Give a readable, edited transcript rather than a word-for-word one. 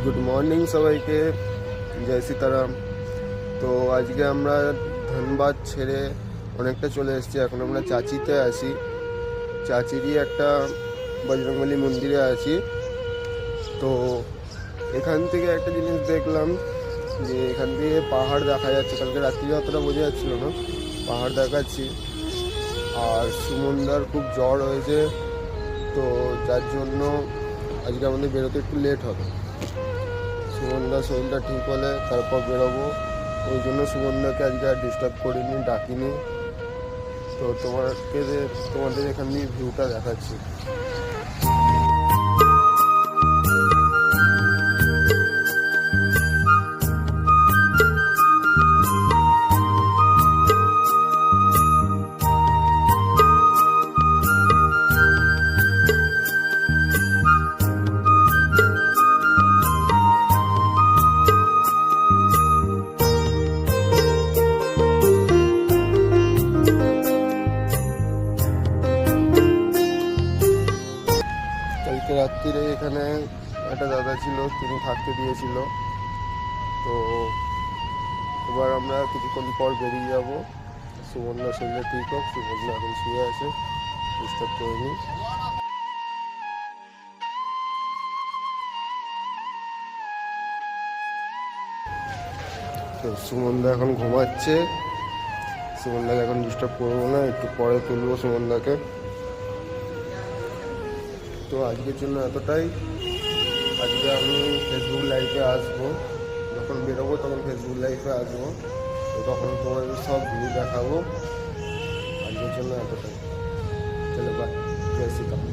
Good morning সবাইকে, জয় সীতারাম। তো আজকে আমরা ধানবাদ ছেড়ে অনেকটা চলে এসেছি। এখন আমরা চাচিতে আছি। চাচিরই একটা বজরংবলী মন্দিরে আছি। তো এখান থেকে একটা জিনিস দেখলাম যে এখান থেকে পাহাড় দেখা যাচ্ছে। কালকে রাত্রি অতটা বোঝা যাচ্ছিল না, পাহাড় দেখাচ্ছি। আর সুমনদার খুব জ্বর হয়েছে, তো যার জন্য আজকে আমাদের বেরোতে একটু লেট হবে। সুমনদার শরীরটা ঠিক হলে তারপর বেরোবো। ওই জন্য সুমনদাকে আজকে আর ডিস্টার্ব করিনি, ডাকিনি। তো তোমাদের এখান দিয়ে ভিউটা দেখাচ্ছি। কালকে রাত্রিরে এখানে একটা দাদা ছিল, তিনি থাকতে দিয়েছিল। তো এবার আমরা কিছুক্ষণ পর বেরিয়ে যাব। সুমনদা শরীরে ঠিক হোক। সুমনদা এখন শুয়ে আছে, ডিস্টার্ব করিনি। তো সুমনদা এখন ঘুমাচ্ছে। সুমনদাকে এখন ডিস্টার্ব করবো না, একটু পরে তুলবো সুমনদাকে। তো আজকের জন্য এতটাই। আজকে আমি ফেসবুক লাইভে আসবো, যখন বেরোবো তখন ফেসবুক লাইভে আসবো। তো তখন তোমাদের সব ভিউ দেখাবো। আজকের জন্য এতটাই। চলো বাই, জয় সীতারাম।